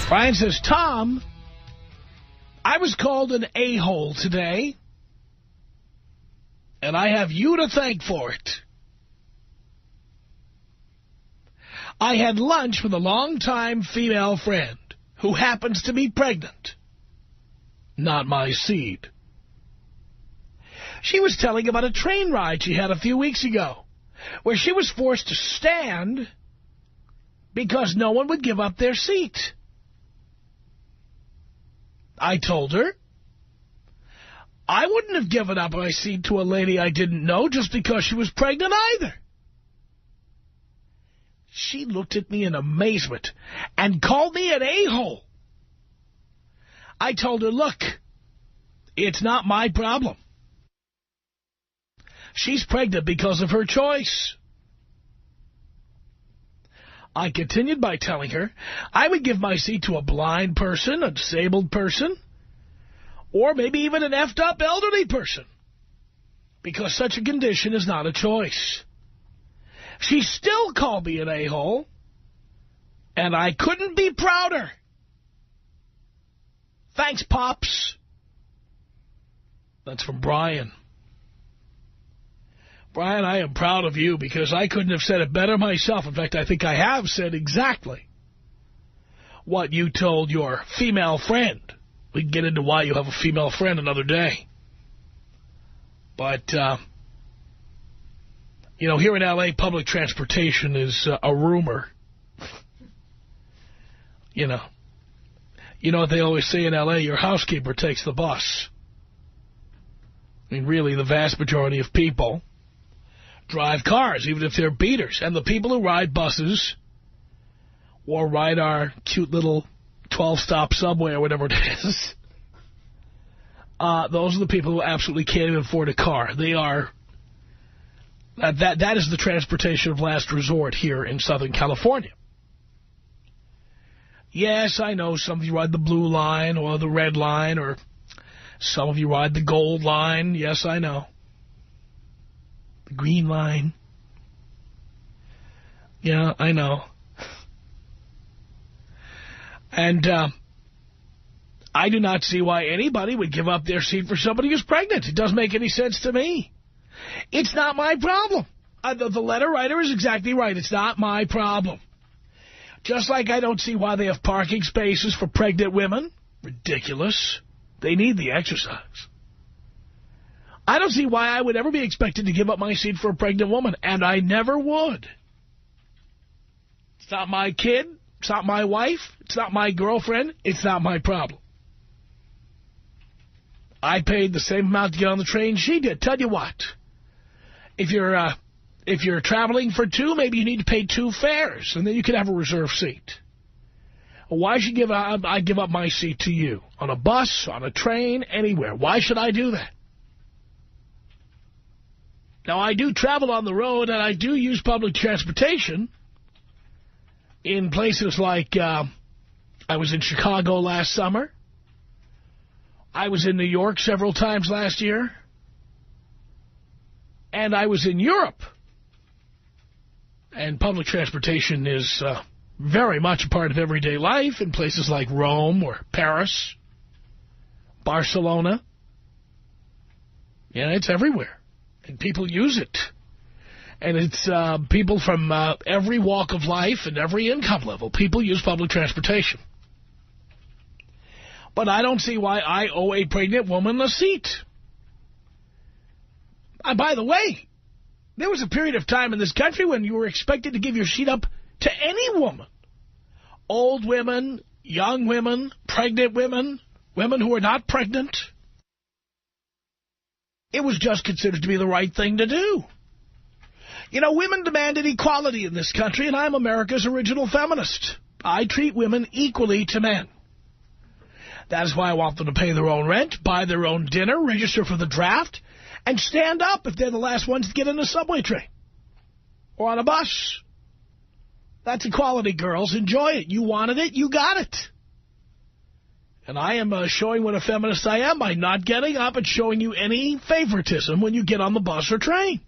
Brian says, Tom, I was called an a-hole today, and I have you to thank for it. I had lunch with a longtime female friend who happens to be pregnant. Not my seed. She was telling about a train ride she had a few weeks ago, where she was forced to stand because no one would give up their seat. I told her I wouldn't have given up my seat to a lady I didn't know just because she was pregnant either. She looked at me in amazement and called me an a-hole. I told her, look, it's not my problem. She's pregnant because of her choice. I continued by telling her I would give my seat to a blind person, a disabled person, or maybe even an effed up elderly person, because such a condition is not a choice. She still called me an a-hole, and I couldn't be prouder. Thanks, Pops. That's from Brian. Brian, I am proud of you because I couldn't have said it better myself. In fact, I think I have said exactly what you told your female friend. We can get into why you have a female friend another day. But, you know, here in L.A., public transportation is a rumor. You know what they always say in L.A., your housekeeper takes the bus. I mean, really, the vast majority of people drive cars, even if they're beaters. And the people who ride buses or ride our cute little 12-stop subway or whatever it is, those are the people who absolutely can't even afford a car. They are, that is the transportation of last resort here in Southern California. Yes, I know some of you ride the blue line or the red line, or some of you ride the gold line. Yes, I know. The green line. Yeah, I know. And I do not see why anybody would give up their seat for somebody who's pregnant. It doesn't make any sense to me. It's not my problem. The letter writer is exactly right. It's not my problem. Just like I don't see why they have parking spaces for pregnant women. Ridiculous. They need the exercise. I don't see why I would ever be expected to give up my seat for a pregnant woman, and I never would. It's not my kid. It's not my wife. It's not my girlfriend. It's not my problem. I paid the same amount to get on the train she did. Tell you what, if you're traveling for two, maybe you need to pay 2 fares, and then you can have a reserved seat. Why should I give up my seat to you? On a bus, on a train, anywhere. Why should I do that? Now, I do travel on the road, and I do use public transportation in places like I was in Chicago last summer. I was in New York several times last year. And I was in Europe. And public transportation is very much a part of everyday life in places like Rome or Paris, Barcelona. Yeah, it's everywhere. And people use it. And it's people from every walk of life and every income level. People use public transportation. But I don't see why I owe a pregnant woman a seat. By the way, there was a period of time in this country when you were expected to give your seat up to any woman. Old women, young women, pregnant women, women who are not pregnant. It was just considered to be the right thing to do. You know, women demanded equality in this country, and I'm America's original feminist. I treat women equally to men. That is why I want them to pay their own rent, buy their own dinner, register for the draft, and stand up if they're the last ones to get in a subway train or on a bus. That's equality, girls. Enjoy it. You wanted it, you got it. And I am showing what a feminist I am by not getting up and showing you any favoritism when you get on the bus or train.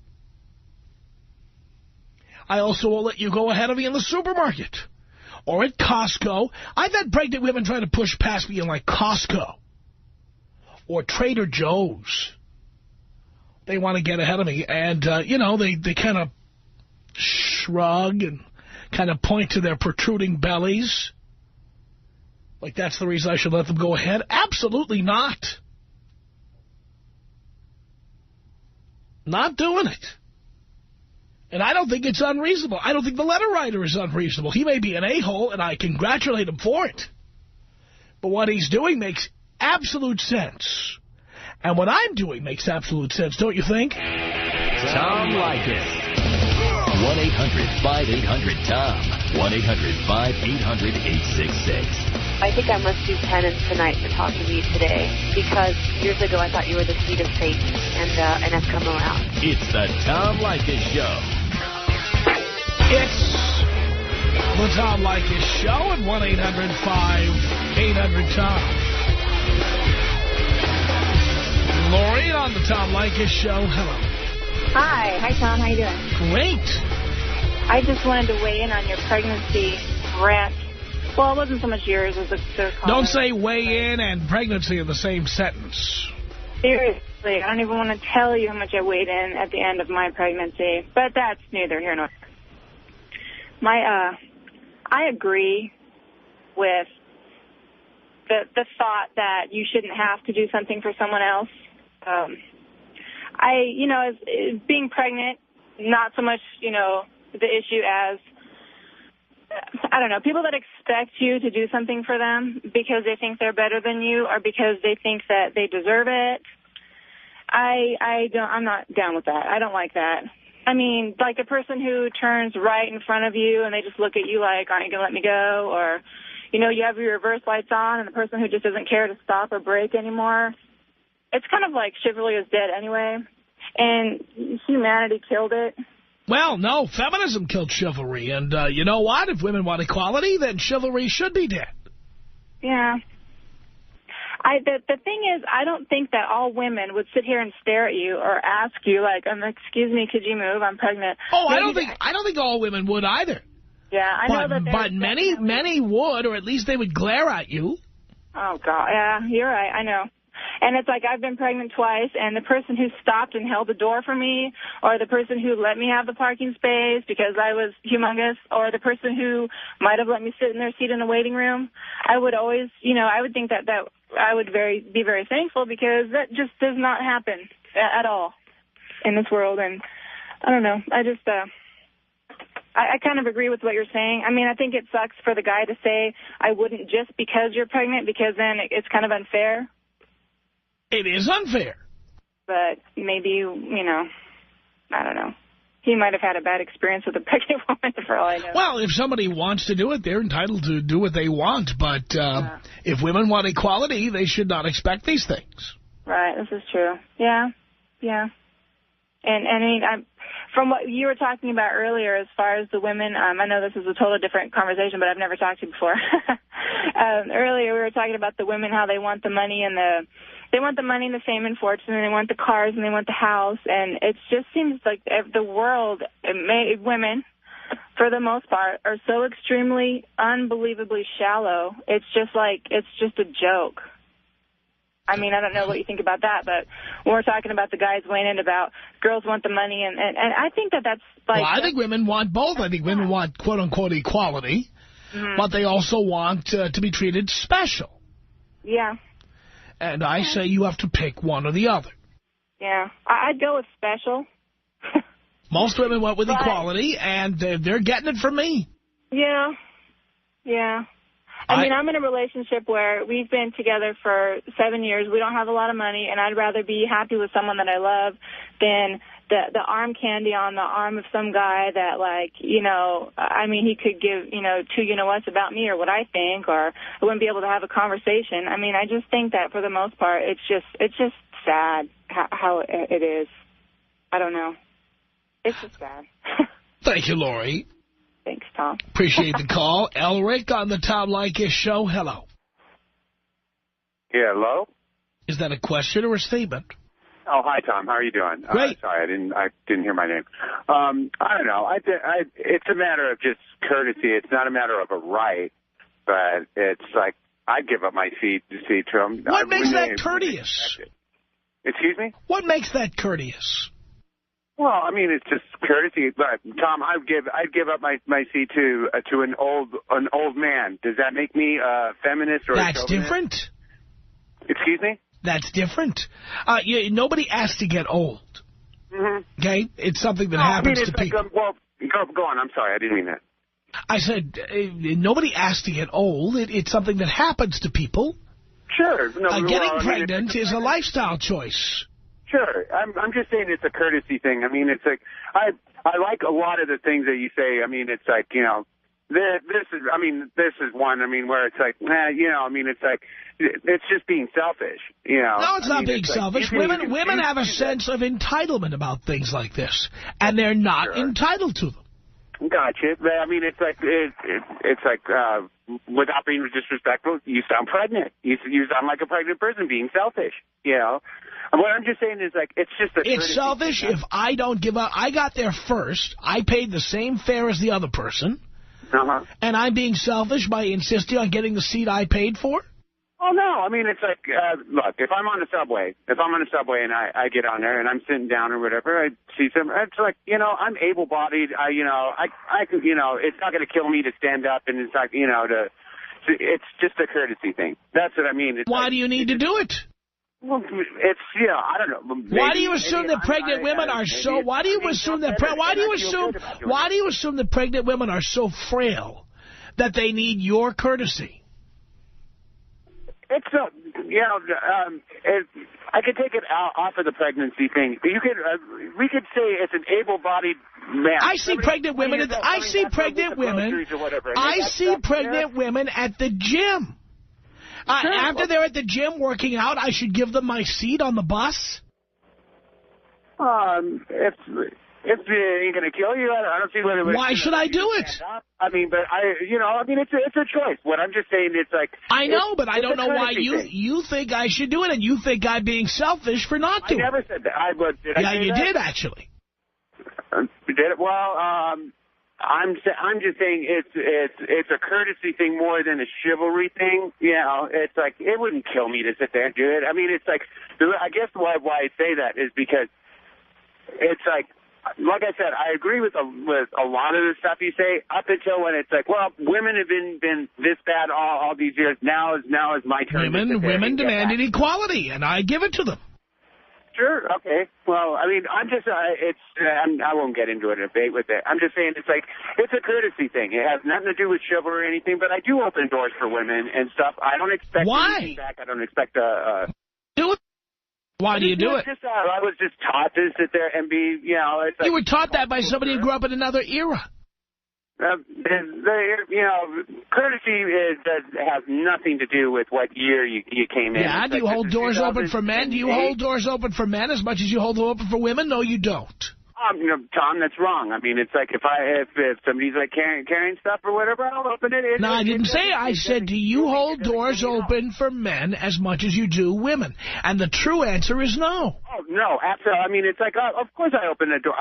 I also will let you go ahead of me in the supermarket or at Costco. I've had pregnant women trying to push past me in, like, Costco or Trader Joe's. They want to get ahead of me. And, you know, they kind of shrug and kind of point to their protruding bellies. Like that's the reason I should let them go ahead? Absolutely not. Not doing it. And I don't think it's unreasonable. I don't think the letter writer is unreasonable. He may be an a-hole, and I congratulate him for it. But what he's doing makes absolute sense. And what I'm doing makes absolute sense, don't you think? Tom Leykis. 1-800-5800-TOM. 1-800-5800-866. I think I must do penance tonight for talking to you today, because years ago I thought you were the seed of Satan, and I've come around. It's the Tom Leykis Show. It's the Tom Leykis Show at 1-800-5800-TOM. Lori on the Tom Leykis Show. Hello. Hi. Hi, Tom. How you doing? Great. I just wanted to weigh in on your pregnancy rant. Well, it wasn't so much yours as the Don't say weigh in and pregnancy in the same sentence. Seriously, I don't even want to tell you how much I weighed in at the end of my pregnancy, but that's neither here nor there. I agree with the thought that you shouldn't have to do something for someone else. As being pregnant, not so much, the issue as, I don't know, people that expect you to do something for them because they think they're better than you or because they think that they deserve it. I'm not down with that. I don't like that. I mean, like a person who turns right in front of you and they just look at you like, aren't you going to let me go? Or, you have your reverse lights on and the person who just doesn't care to stop or brake anymore. It's kind of like chivalry is dead anyway. And humanity killed it. Well, no, feminism killed chivalry. And you know what? If women want equality, then chivalry should be dead. Yeah. The thing is, I don't think that all women would sit here and stare at you or ask you, like, excuse me, could you move? I'm pregnant. Oh, I don't think all women would either. Yeah, I know that. But many would, or at least they would glare at you. Oh, God. Yeah, you're right. I know. And it's like I've been pregnant twice, and the person who stopped and held the door for me, or the person who let me have the parking space because I was humongous, or the person who might have let me sit in their seat in the waiting room, I would always, I would think that I would be very thankful because that just does not happen at all in this world. And I don't know. I just, I kind of agree with what you're saying. I mean, I think it sucks for the guy to say I wouldn't just because you're pregnant, because then it's kind of unfair. It is unfair. But maybe, I don't know. He might have had a bad experience with a pregnant woman for all I know. Well, if somebody wants to do it, they're entitled to do what they want. But if women want equality, they should not expect these things. Right, this is true. Yeah. And I mean, from what you were talking about earlier, as far as the women, I know this is a totally different conversation, but I've never talked to you before. Earlier, we were talking about the women, how they want the money and the fame and fortune, and they want the cars and they want the house, and it just seems like the world, women, for the most part, are so extremely, unbelievably shallow. It's just a joke. I mean, I don't know what you think about that, but when we're talking about the guys weighing in about girls want the money, and I think that's like... Well, I think women want both. I think women want, quote-unquote, equality, but they also want to be treated special. Yeah. And I say you have to pick one or the other. Yeah. I'd go with special. Most women went with equality, and they're getting it from me. Yeah. I mean, I'm in a relationship where we've been together for 7 years. We don't have a lot of money, and I'd rather be happy with someone that I love than the arm candy on the arm of some guy that, like, I mean, he could give, two you-know-whats about me or what I think, or I wouldn't be able to have a conversation. I mean, I just think that for the most part, it's just sad how it is. I don't know. It's just sad. Thank you, Lori. Thanks, Tom. Appreciate the call. Elric on the Tom Leykis Show. Hello. Yeah, hello? Is that a question or a statement? Oh, hi, Tom. How are you doing? Great. Sorry, I didn't hear my name. I don't know. It's a matter of just courtesy. It's not a matter of a right, but it's like I'd give up my seat to him. What makes that courteous? Excuse me? What makes that courteous? Well, I mean, it's just courtesy. But Tom, I'd give up my seat to an old man. Does that make me a feminist or That's a chauvinist? different. Excuse me? That's different. Nobody asks to get old. Mm-hmm. Okay? It's something that happens to people. Well, go on. I'm sorry. I didn't mean that. I said, nobody asks to get old. It's something that happens to people. Sure. No, Getting pregnant is a lifestyle choice. Sure. I'm just saying it's a courtesy thing. I mean, it's like, I like a lot of the things that you say. I mean, it's like, this is one, where it's like, it's like, it's just being selfish, No, it's not being selfish. Women have a sense of entitlement about things like this, and they're not entitled to them. Gotcha. But, it's like, it's like, without being disrespectful, you sound pregnant. You sound like a pregnant person being selfish, And what I'm just saying is, like, it's just It's selfish if I don't give up. I got there first. I paid the same fare as the other person. Uh-huh. And I'm being selfish by insisting on getting the seat I paid for? Oh, no. It's like, look, if I'm on the subway and I get on there and I'm sitting down or whatever, I see some, it's like, I'm able-bodied. I could, it's not going to kill me to stand up, and it's like, it's just a courtesy thing. That's what I mean. Why do you need to do it? Well, it's, I don't know. Maybe, why do you assume that pregnant women are so? Why do you assume that? Why do you assume that pregnant women are so frail that they need your courtesy? It's I could take it off of the pregnancy thing. You could, we could say it's an able-bodied man. I see pregnant women. I see pregnant women. I see pregnant women at the gym. After they're at the gym working out, I should give them my seat on the bus? If it ain't going to kill you, I don't see whether... Why should I do it? It's a choice. What I'm just saying, it's like... I know, but I don't know why you think I should do it, and you think I'm being selfish for not doing it. I never said that. You did, actually. You did it? Well, I'm just saying it's a courtesy thing more than a chivalry thing. It's like, it wouldn't kill me to sit there and do it. It's like, I guess why I say that is because it's like I said, I agree with a lot of the stuff you say up until when it's like, well, women have been this bad all these years. Now is my turn. Women demanded equality, and I give it to them. Sure. Okay. Well, I'm just, I won't get into a debate with it. I'm just saying it's like, it's a courtesy thing. It has nothing to do with chivalry or anything, but I do open doors for women and stuff. I don't expect anything back. I don't expect do it. Why do you do it? I was just taught to sit there and be, it's like, you were taught that by somebody who grew up in another era. Courtesy has nothing to do with what year you came in. Yeah, do you hold doors open for men? Do you hold doors open for men as much as you hold them open for women? No, you don't. Tom, that's wrong. It's like if somebody's like carrying stuff or whatever, I'll open it. No, I didn't say. I said, do you hold doors open for men as much as you do women? And the true answer is no. Oh, no, absolutely. It's like, of course I open the door.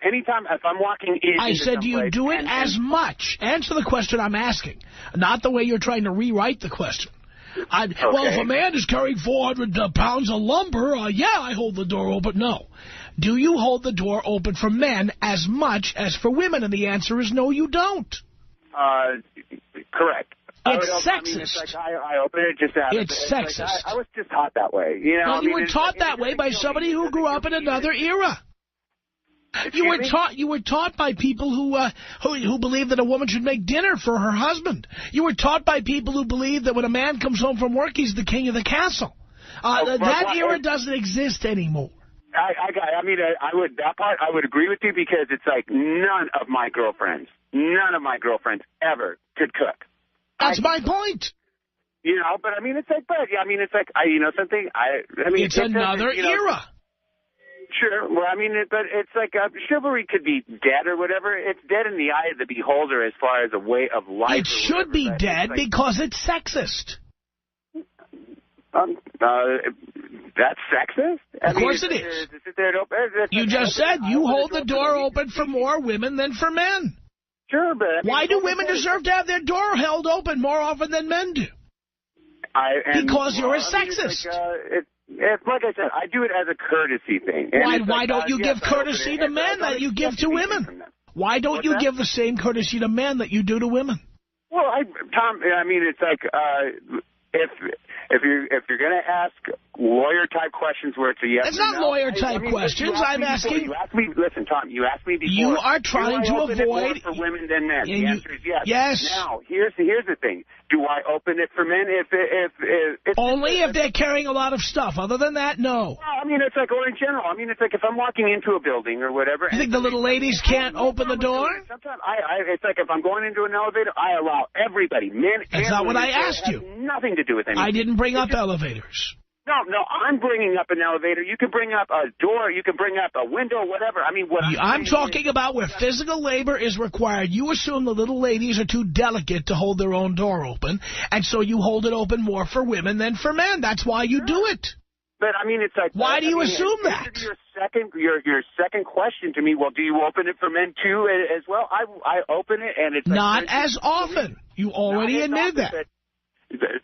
Anytime if I'm walking in. I said, do you do it as much? Answer the question I'm asking, not the way you're trying to rewrite the question. Okay. Well, if a man is carrying 400 pounds of lumber, yeah, I hold the door open. No. Do you hold the door open for men as much as for women? And the answer is no, you don't. Correct. It's sexist. It's like I open it just out. It's sexist. Like I was just taught that way. No, you were taught that way by somebody who grew up in another era. You were taught by people who believe that a woman should make dinner for her husband. You were taught by people who believe that when a man comes home from work, he's the king of the castle. That era doesn't exist anymore. I would agree with you because it's like none of my girlfriends ever could cook. That's my point. But it's like, something. It's another era. Sure. Well, but it's like chivalry could be dead or whatever. It's dead in the eye of the beholder as far as a way of life. It should be dead because it's sexist. that sexist? Of course it is. You just said you hold the door open for more women than for men. Sure, but... Why do women deserve to have their door held open more often than men do? Because you're a sexist. Like I said, I do it as a courtesy thing. Why don't you give courtesy to men that you give to women? Why don't you give the same courtesy to men that you do to women? Well, Tom, I mean, it's like if you're going to ask lawyer-type questions where it's a yes or no. It's not lawyer-type questions. I'm asking... Listen, Tom, you asked me before. You are trying to avoid... more for women than men. The answer is yes. Yes. Now, here's the thing. Do I open it for men if only if they're carrying a lot of stuff. Other than that, no. Well, I mean, it's like, or in general. I mean, it's like if I'm walking into a building or whatever. You think the little ladies can't open the door? Sometimes it's like if I'm going into an elevator, I allow everybody, men and women. That's not what I asked you. Nothing to do with anything. I didn't bring up elevators. No, I'm bringing up an elevator. You can bring up a door. You can bring up a window, whatever. I mean, I'm talking about where physical labor is required. You assume the little ladies are too delicate to hold their own door open, and so you hold it open more for women than for men. That's why you do it. But, I mean, it's like... Why do you assume that? Your second question to me, well, do you open it for men, too, as well? I open it, and it's... Not as often. You already admitted that.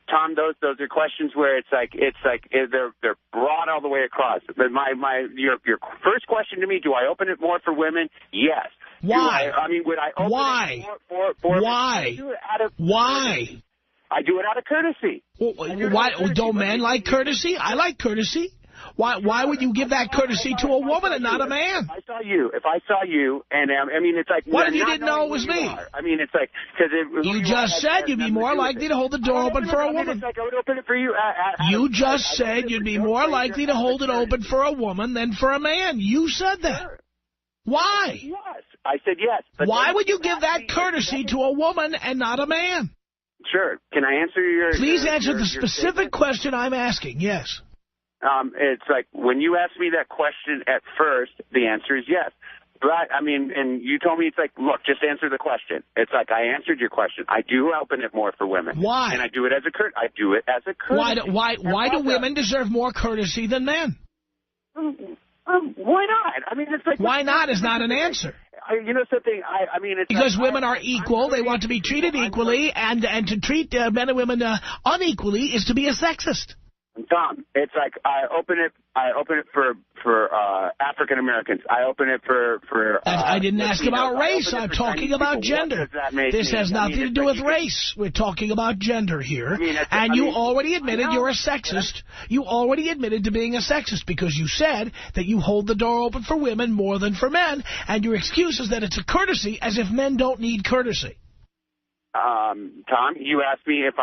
Tom, those are questions where it's like they're broad all the way across. But your first question to me, do I open it more for women? Yes. Why? Would I open it more for Why? Why? I do it out of courtesy. Well, why don't men like courtesy? I like courtesy. Why would you give that courtesy to a woman and not a man? If I saw you, and I mean, it's like... What if you didn't know it was me? I mean, it's like... You just said you'd be more likely to hold the door open for a woman. It's like I would open it for you. You just said you'd be more likely to hold it open for a woman than for a man. You said that. Why? Yes. I said yes. Why would you give that courtesy to a woman and not a man? Sure. Can I answer your... Please answer the specific question I'm asking. Yes. It's like when you asked me that question at first, the answer is yes. But, I mean, and you told me it's like, look, just answer the question. It's like I answered your question. I do open it more for women. Why? And I do it as a courtesy. Why do women deserve more courtesy than men? Why not? I mean, it's like... Why not is not an answer. You know something? I mean, it's because women are equal. They want to be treated equally, and to treat men and women unequally is to be a sexist. Tom, it's like I open it for African Americans. I open it for I didn't ask about race. I'm talking about gender. This has nothing to do with race. We're talking about gender here. And you already admitted you're a sexist. You already admitted to being a sexist because you said that you hold the door open for women more than for men, and your excuse is that it's a courtesy, as if men don't need courtesy. Tom, you asked me if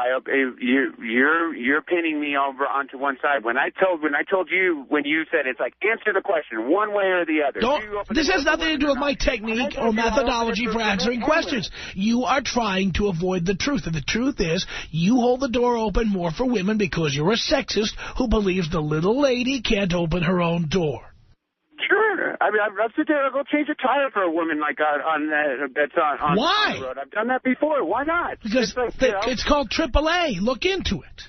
you're pinning me over onto one side. When I told you, when you said it's like answer the question one way or the other. This has nothing to do with my technique or methodology for answering questions. You are trying to avoid the truth, and the truth is you hold the door open more for women because you're a sexist who believes the little lady can't open her own door. Sure. I mean, I'll sit there and go change a tire for a woman like that's on Why? the road. I've done that before. Why not? Because it's called AAA. Look into it.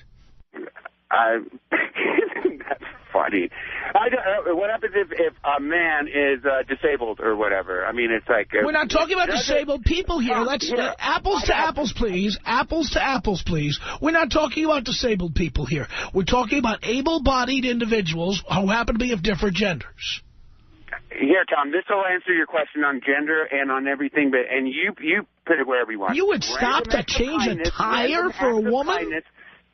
That's funny. What happens if a man is disabled or whatever? I mean, it's like... We're not talking about disabled people here. Let's apples to apples, please. Apples to apples, please. We're not talking about disabled people here. We're talking about able-bodied individuals who happen to be of different genders. Here, Tom, this will answer your question on gender and on everything, and you put it wherever you want. You would stop to change a tire for a woman?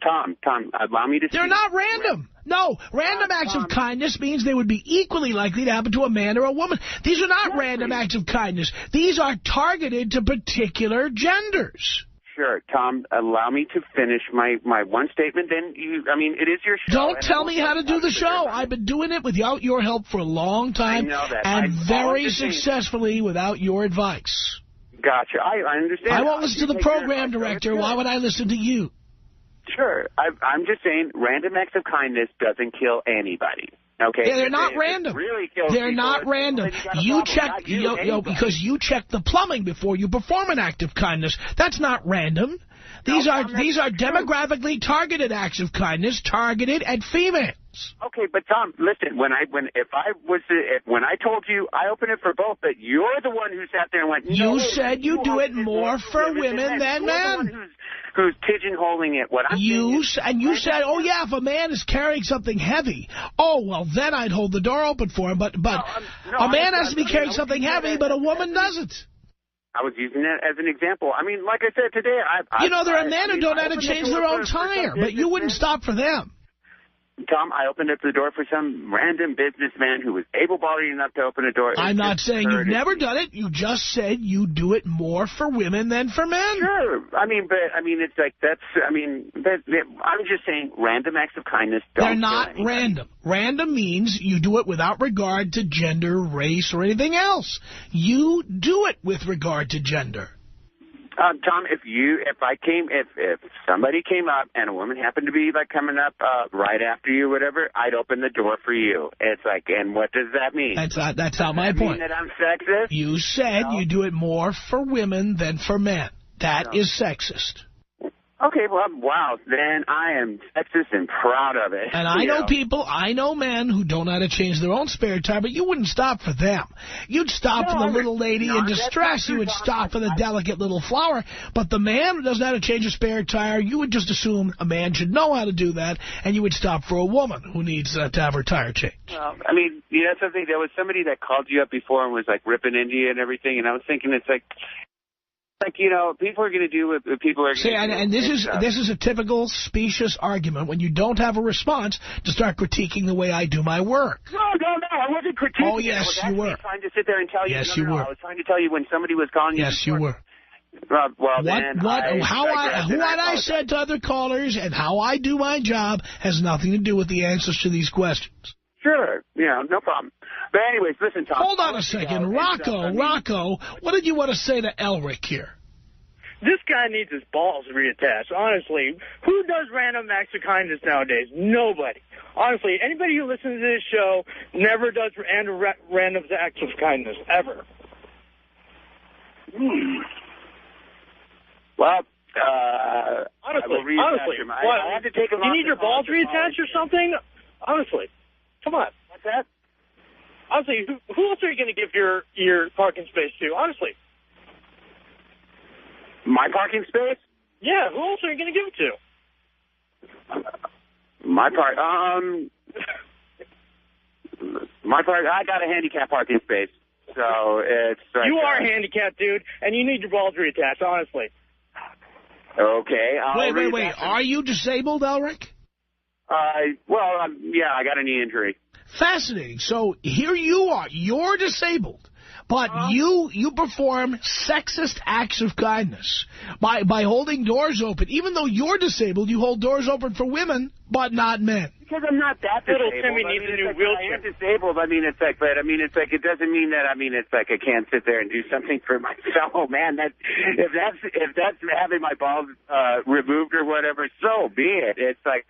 Tom, allow me to They're not random. No, random acts of kindness means they would be equally likely to happen to a man or a woman. These are not random acts of kindness. These are targeted to particular genders. Sure, Tom, allow me to finish my one statement. Then it is your show. Don't tell me how to do the show. I've been doing it without your help for a long time. I know that. And very successfully without your advice. Gotcha. I understand. I won't listen to the program director. Why would I listen to you? Sure. I'm just saying random acts of kindness doesn't kill anybody. Okay. Yeah, they're not random. Really they're not random. You check, because you check the plumbing before you perform an act of kindness. That's not random. These are demographically targeted acts of kindness targeted at females. Okay, but Tom, listen. When I told you, I opened it for both, but you're the one who sat there and went. You said you do it more for women than men. Who's pigeonholing it? What I'm you said, oh yeah, if a man is carrying something heavy, oh well, then I'd hold the door open for him. But a man has to be carrying something heavy, but a woman doesn't. I was using that as an example. I mean, like I said today, there are men who don't know how to change their own tire, but you wouldn't stop for them. Tom, I opened up the door for some random businessman who was able-bodied enough to open a door. I'm not saying you've never done it. You just said you do it more for women than for men. Sure. It's like I'm just saying random acts of kindness don't. They're not random. Random means you do it without regard to gender, race, or anything else. You do it with regard to gender. Tom, if somebody came up and a woman happened to be like coming up right after you, whatever, I'd open the door for you. It's like, and what does that mean? That's not my point. Mean that I'm sexist? You said you do it more for women than for men. That is sexist. Okay, well, wow, then I am sexist and proud of it. And I know men who don't know how to change their own spare tire, but you wouldn't stop for them. You'd stop for the little lady in distress. You would stop for the delicate little flower. But the man who doesn't know how to change a spare tire, you would just assume a man should know how to do that, and you would stop for a woman who needs to have her tire changed. Well, I mean, you know something? There was somebody that called you up before and was, like, ripping into you and everything, and I was thinking it's like, people are going to do what people are going to do. And this is a typical specious argument when you don't have a response to start critiquing the way I do my work. No, I wasn't critiquing. Oh, yes, you were. I was trying to sit there and tell you. Yes, you were. I was trying to tell you when somebody was calling you. Yes, you were. What I said to other callers and how I do my job has nothing to do with the answers to these questions. Sure. No problem. But anyways, listen, Tom. Hold on a second. Rocco, what did you want to say to Elric here? This guy needs his balls reattached. Honestly, who does random acts of kindness nowadays? Nobody. Honestly, anybody who listens to this show never does random acts of kindness, ever. Well, honestly, I have to take you need your balls reattached or something? Honestly, come on. What's that? Honestly, who else are you going to give your parking space to? Honestly. My parking space? Yeah, who else are you going to give it to? My park, I got a handicap parking space. So it's like... You are handicapped, dude, and you need your balls reattached, honestly. Okay. Wait. Are you disabled, Elric? Yeah, I got a knee injury. Fascinating. So here you are. You're disabled. But you perform sexist acts of kindness by holding doors open. Even though you're disabled, you hold doors open for women, but not men. Because I'm not that disabled. Little Timmy needs a new wheelchair. I am disabled. It doesn't mean that. I can't sit there and do something for my fellow man. If that's having my balls removed or whatever, so be it. It's like.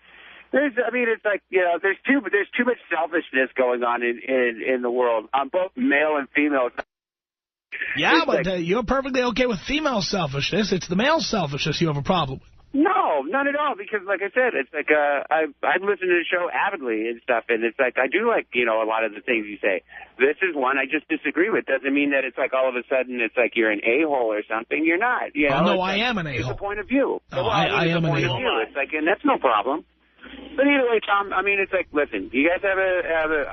There's too much selfishness going on in the world on both male and female. Yeah, but you're perfectly okay with female selfishness. It's the male selfishness you have a problem with. No, not at all. Because, like I said, it's like I've listened to the show avidly and stuff, and it's like I do like a lot of the things you say. This is one I just disagree with. Doesn't mean that it's like all of a sudden it's like you're an a-hole or something. You're not. No, I am an a-hole. It's a point of view. I am an a-hole. It's like, and that's no problem. But either way, Tom, it's like, listen, you guys have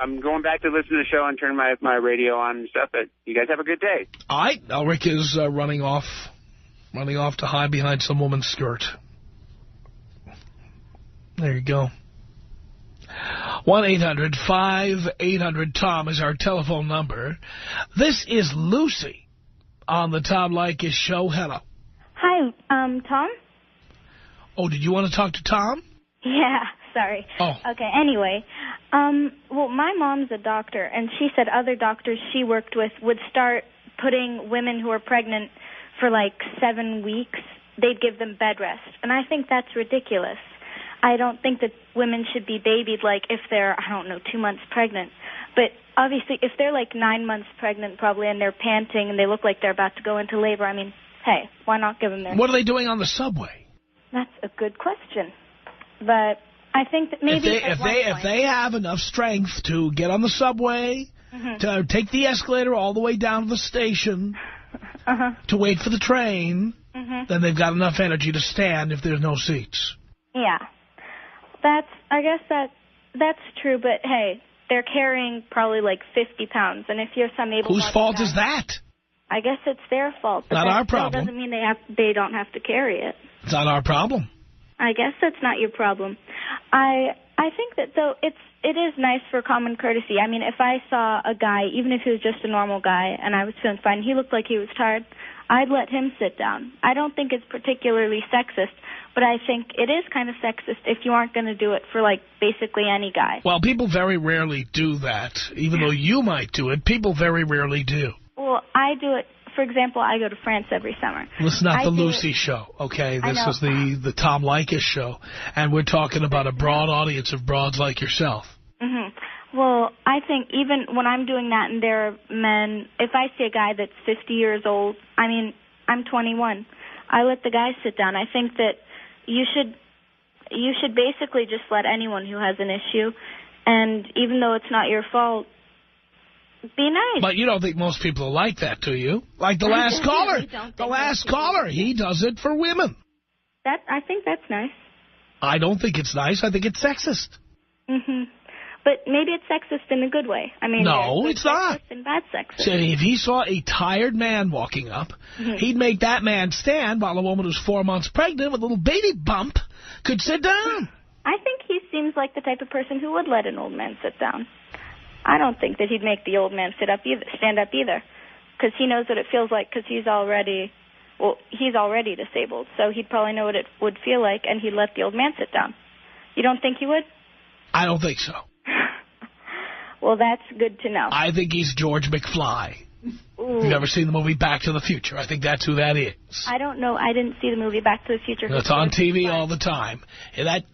I'm going back to listen to the show and turn my radio on and stuff, but you guys have a good day. All right. Elric is running off to hide behind some woman's skirt. There you go. 1-800-5800-TOM is our telephone number. This is Lucy on the Tom Leykis Show. Hello. Hi, Tom? Oh, did you want to talk to Tom? Yeah, sorry. Oh. Okay, anyway. Well, my mom's a doctor, and she said other doctors she worked with would start putting women who are pregnant for like 7 weeks. They'd give them bed rest. And I think that's ridiculous. I don't think that women should be babied like if they're, 2 months pregnant. But obviously, if they're like 9 months pregnant probably and they're panting and they look like they're about to go into labor, hey, why not give them their... What are they doing on the subway? That's a good question. But I think that maybe if they have enough strength to get on the subway, to take the escalator all the way down to the station, to wait for the train, then they've got enough energy to stand if there's no seats. Yeah. I guess that's true, but hey, they're carrying probably like 50 pounds, and if you're some able-bodied Whose fault guy, is that? I guess it's their fault. But not our problem. That doesn't mean they don't have to carry it. It's not our problem. I guess that's not your problem. I think that, though, it is nice for common courtesy. I mean, if I saw a guy, even if he was just a normal guy, and I was feeling fine, he looked like he was tired, I'd let him sit down. I don't think it's particularly sexist, but I think it is kind of sexist if you aren't going to do it for, like, basically any guy. Well, people very rarely do that. Even though you might do it, people very rarely do. Well, I do it. For example, I go to France every summer. Well, it's not the Lucy Show, okay? This is the Tom Leykis Show, and we're talking about a broad audience of broads like yourself. Well, I think even when I'm doing that and there are men, if I see a guy that's 50 years old, I mean, I'm 21, I let the guy sit down. I think that you should basically just let anyone who has an issue, and even though it's not your fault, be nice. But you don't think most people are like that, do you? Like the last caller. The last caller, he does it for women. I think that's nice. I don't think it's nice. I think it's sexist. But maybe it's sexist in a good way. I mean, no, it's not. And bad sexist. So if he saw a tired man walking up, he'd make that man stand while a woman who's 4 months pregnant with a little baby bump could sit down. I think he seems like the type of person who would let an old man sit down. I don't think that he'd make the old man stand up either, because he knows what it feels like, because he's already disabled, so he'd probably know what it would feel like, and he'd let the old man sit down. You don't think he would? I don't think so. Well, that's good to know. I think he's George McFly. Ooh. You've never seen the movie Back to the Future. I think that's who that is. I don't know. I didn't see the movie Back to the Future. It's on TV all the time.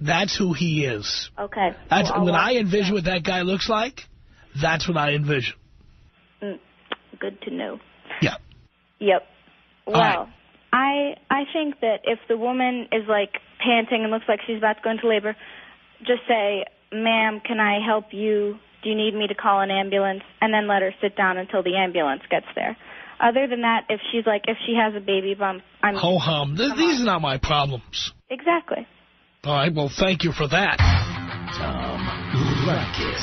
That's who he is. Okay. When I envision what that guy looks like, that's what I envision. Good to know. Yeah. Yep. Well, right. I think that if the woman is, like, panting and looks like she's about to go into labor, just say, ma'am, can I help you? Do you need me to call an ambulance? And then let her sit down until the ambulance gets there. Other than that, if she has a baby bump, I'm... Ho-hum. These are not my problems. Exactly. All right, well, thank you for that. Tom Leykis.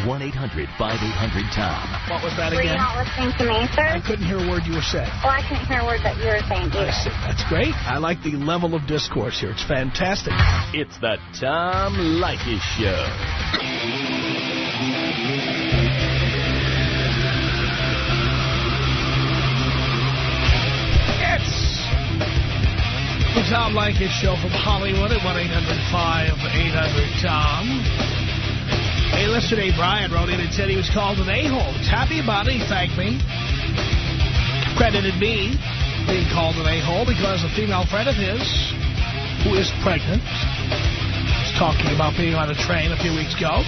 1-800-5800-TOM. What was that again? Were you not listening to me, sir? I couldn't hear a word you were saying. Well, I couldn't hear a word that you were saying either. I see. That's great. I like the level of discourse here. It's fantastic. It's the Tom Leykis Show. The Tom Leykis Show from Hollywood at 1-800-5800-TOM. Hey, listener, Brian wrote in and said he was called an a-hole. He's happy about it. He thanked me. Credited me being called an a-hole because a female friend of his, who is pregnant, was talking about being on a train a few weeks ago.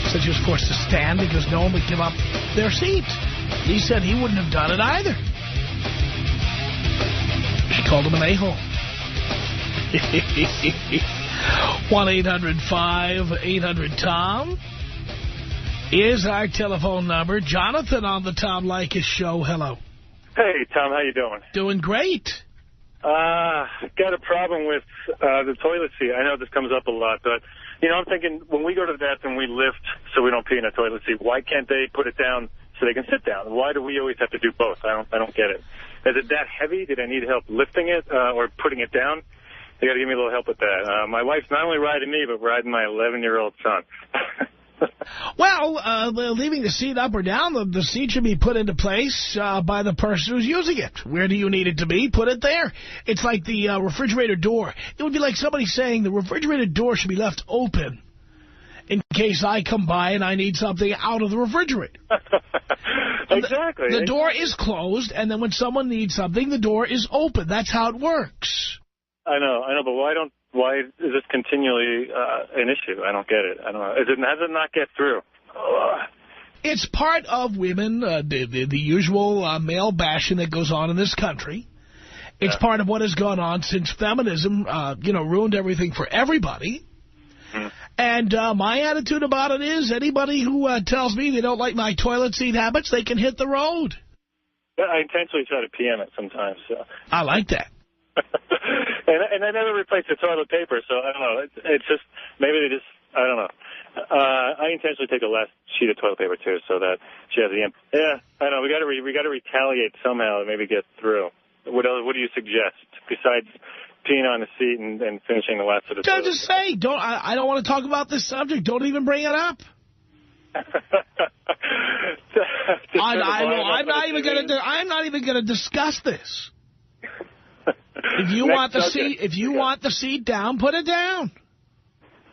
Said she was forced to stand because no one would give up their seat. He said he wouldn't have done it either. She called him an a-hole. 1-800-5800-TOM is our telephone number. Jonathan on the Tom Leykis Show. Hello. Hey, Tom. How you doing? Doing great. Got a problem with the toilet seat. I know this comes up a lot, but, you know, I'm thinking when we go to the bathroom, we lift so we don't pee in a toilet seat. Why can't they put it down so they can sit down? Why do we always have to do both? I don't get it. Is it that heavy? Did I need help lifting it or putting it down? They got to give me a little help with that. My wife's not only riding me, but riding my 11-year-old son. Well, leaving the seat up or down, the seat should be put into place by the person who's using it. Where do you need it to be? Put it there. It's like the refrigerator door. It would be like somebody saying the refrigerator door should be left open in case I come by and I need something out of the refrigerator. Exactly. The door is closed, and then when someone needs something, the door is open. That's how it works. I know, but why is this continually an issue? I don't get it. I don't know. Has it not get through? It's part of women, the usual male bashing that goes on in this country. It's part of what has gone on since feminism, ruined everything for everybody. And my attitude about it is anybody who tells me they don't like my toilet seat habits, they can hit the road. I intentionally try to PM it sometimes. So. I like that. and I never replace the toilet paper, so I don't know. It's just, maybe they just, I don't know. I intentionally take the last sheet of toilet paper, too, so that she has the end. Yeah, I know. We got to retaliate somehow and maybe get through. What do you suggest besides peeing on the seat and finishing the last of the toilet? Just say, I don't want to talk about this subject. Don't even bring it up. I'm not even going to discuss this. If you want the seat down, put it down.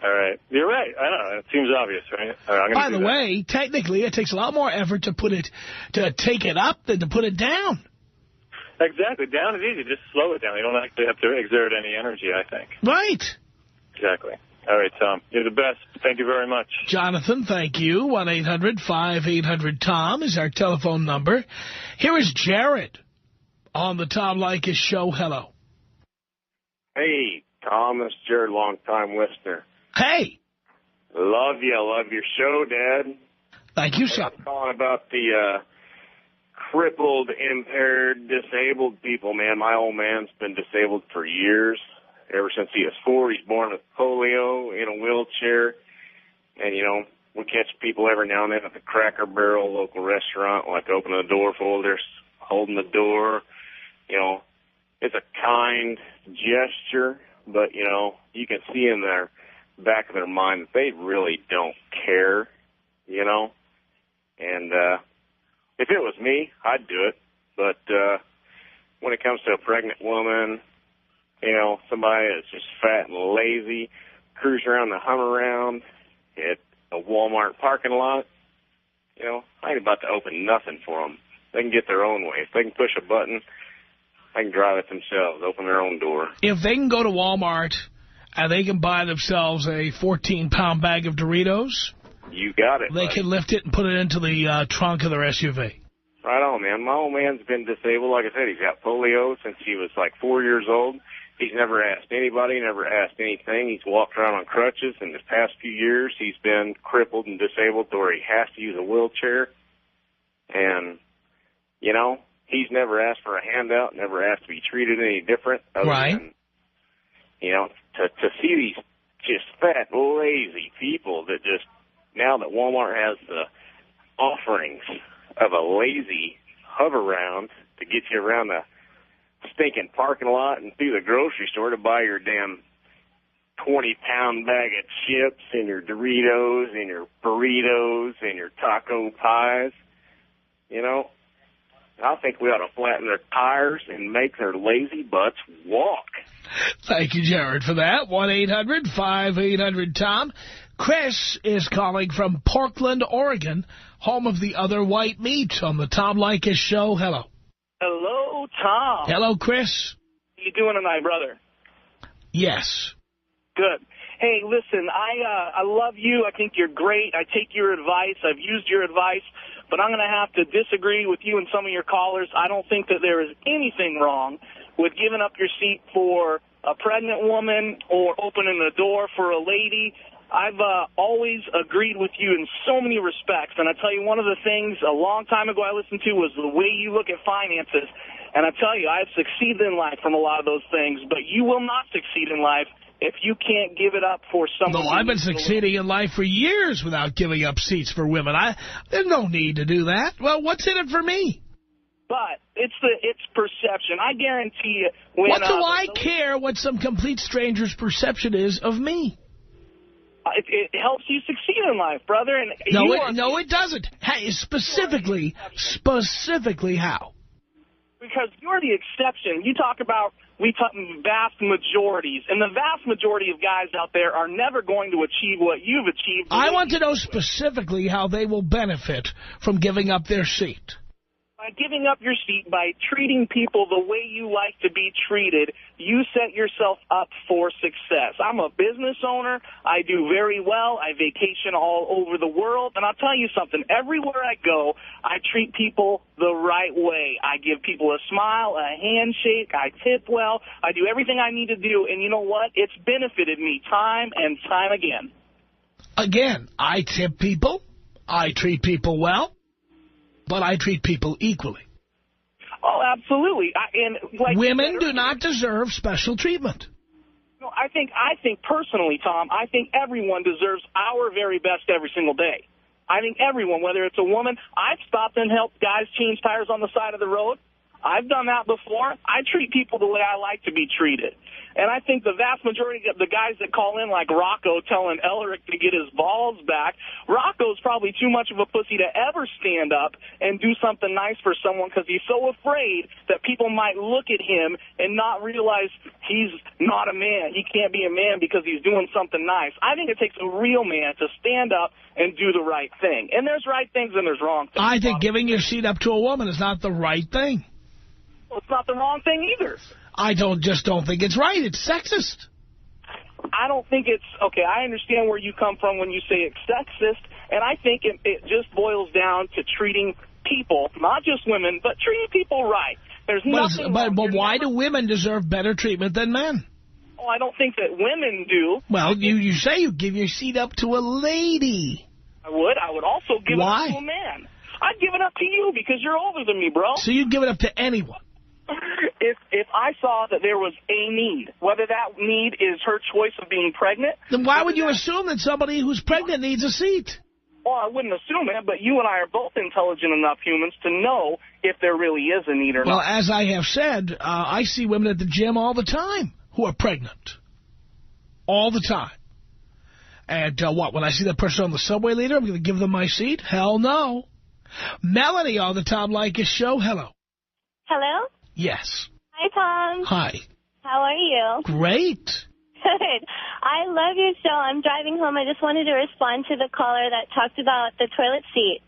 All right. You're right. I know. It seems obvious, right? Right, by the way, technically, it takes a lot more effort to take it up than to put it down. Exactly. Down is easy. Just slow it down. You don't actually have to exert any energy, I think. Right. Exactly. All right, Tom. You're the best. Thank you very much. Jonathan, thank you. 1-800-5800-TOM is our telephone number. Here is Jared on the Tom Leykis Show. Hello. Hey, Tom. This is Jared, long-time listener. Hey. Love you. Love your show, Dad. Thank you, son. I'm calling about the crippled, impaired, disabled people, man. My old man's been disabled for years. Ever since he was 4, he's born with polio, in a wheelchair. And, we catch people every now and then at the Cracker Barrel local restaurant, like opening the door for they're holding the door. It's a kind gesture, but, you can see in their back of their mind that they really don't care, And if it was me, I'd do it. But when it comes to a pregnant woman, somebody that's just fat and lazy, cruise around the hum around at a Walmart parking lot, I ain't about to open nothing for them. They can get their own way. If they can push a button, they can drive it themselves, open their own door. If they can go to Walmart and they can buy themselves a 14-pound bag of Doritos, you got it. They can lift it and put it into the trunk of their SUV. Right on, man. My old man's been disabled. Like I said, he's got polio since he was like 4 years old. He's never asked anybody, never asked anything. He's walked around on crutches. In the past few years, he's been crippled and disabled to where he has to use a wheelchair. And, he's never asked for a handout, never asked to be treated any different. Right. Than, to see these just fat, lazy people that just, now that Walmart has the offerings of a lazy hover-round to get you around the stinking parking lot and through the grocery store to buy your damn 20-pound bag of chips and your Doritos and your burritos and your taco pies, I think we ought to flatten their tires and make their lazy butts walk. Thank you, Jared, for that. 1-800-5800-TOM. Chris is calling from Portland, Oregon, home of the other white meat on the Tom Leykis Show. Hello. Hello, Tom. Hello, Chris. How you doing tonight, brother? Yes. Good. Hey, listen, I love you. I think you're great. I take your advice. I've used your advice. But I'm going to have to disagree with you and some of your callers. I don't think that there is anything wrong with giving up your seat for a pregnant woman or opening the door for a lady. I've always agreed with you in so many respects. And I tell you, one of the things a long time ago I listened to was the way you look at finances. And I tell you, I've succeeded in life from a lot of those things. But you will not succeed in life if you can't give it up for someone. No, I've been succeeding in life for years without giving up seats for women. There's no need to do that. Well, what's in it for me? But it's perception. I guarantee you. What do I care what some complete stranger's perception is of me? It helps you succeed in life, brother. And no, it doesn't. Hey, specifically how? Because you're the exception. You talk about vast majorities, and the vast majority of guys out there are never going to achieve what you've achieved. I want to know specifically how they will benefit from giving up their seat. By giving up your seat, by treating people the way you like to be treated, you set yourself up for success. I'm a business owner. I do very well. I vacation all over the world. And I'll tell you something. Everywhere I go, I treat people the right way. I give people a smile, a handshake. I tip well. I do everything I need to do. And you know what? It's benefited me time and time again. Again, I tip people. I treat people well. But I treat people equally. Oh, absolutely. Women do not deserve special treatment. No, I think personally, Tom, I think everyone deserves our very best every single day. I think everyone, whether it's a woman, I've stopped and helped guys change tires on the side of the road. I've done that before. I treat people the way I like to be treated. And I think the vast majority of the guys that call in, like Rocco telling Elric to get his balls back, Rocco's probably too much of a pussy to ever stand up and do something nice for someone because he's so afraid that people might look at him and not realize he's not a man. He can't be a man because he's doing something nice. I think it takes a real man to stand up and do the right thing. And there's right things and there's wrong things. I think giving your seat up to a woman is not the right thing. Well, it's not the wrong thing either. I just don't think it's right. It's sexist. I don't think it's... Okay, I understand where you come from when you say it's sexist, and I think it just boils down to treating people, not just women, but treating people right. There's nothing... But why do women deserve better treatment than men? Oh, I don't think that women do. Well, you say you give your seat up to a lady. I would. I would also give it up to a man. I'd give it up to you because you're older than me, bro. So you'd give it up to anyone? If I saw that there was a need, whether that need is her choice of being pregnant... Then why would you assume that somebody who's pregnant needs a seat? Well, I wouldn't assume it, but you and I are both intelligent enough humans to know if there really is a need or not. Well, as I have said, I see women at the gym all the time who are pregnant. All the time. And when I see that person on the subway leader, I'm going to give them my seat? Hell no. Melanie on the Tom Leykis Show. Hello. Hello? Yes. Hi, Tom. Hi. How are you? Great. Good. I love your show. I'm driving home. I just wanted to respond to the caller that talked about the toilet seat.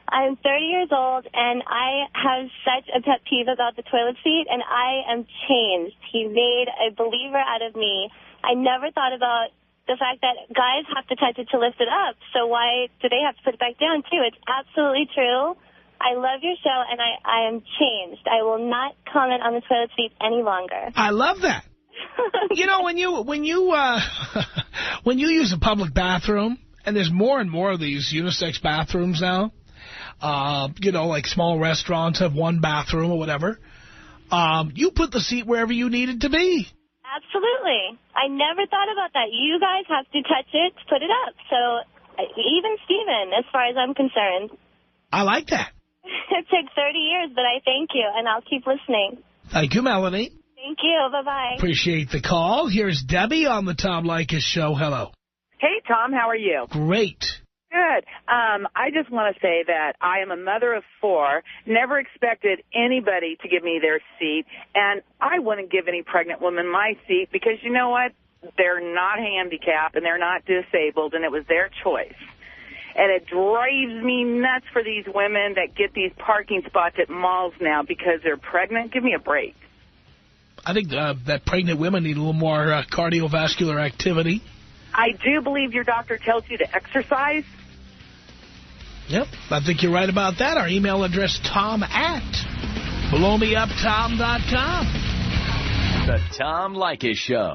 I'm 30 years old, and I have such a pet peeve about the toilet seat, and I am changed. He made a believer out of me. I never thought about the fact that guys have to touch it to lift it up, so why do they have to put it back down, too? It's absolutely true. I love your show, and I am changed. I will not comment on the toilet seat any longer. I love that. You know, when you use a public bathroom, and there's more and more of these unisex bathrooms now, you know, like small restaurants have one bathroom or whatever, you put the seat wherever you need it to be. Absolutely. I never thought about that. You guys have to touch it to put it up. So even Steven, as far as I'm concerned. I like that. It took 30 years, but I thank you, and I'll keep listening. Thank you, Melanie. Thank you. Bye-bye. Appreciate the call. Here's Debbie on the Tom Leykis Show. Hello. Hey, Tom. How are you? Great. Good. I just want to say that I am a mother of 4, never expected anybody to give me their seat, and I wouldn't give any pregnant woman my seat because, you know what? They're not handicapped and they're not disabled, and it was their choice. And it drives me nuts for these women that get these parking spots at malls now because they're pregnant. Give me a break. I think that pregnant women need a little more cardiovascular activity. I do believe your doctor tells you to exercise. Yep, I think you're right about that. Our email address, tom@blowmeuptom.com. The Tom Leykis Show.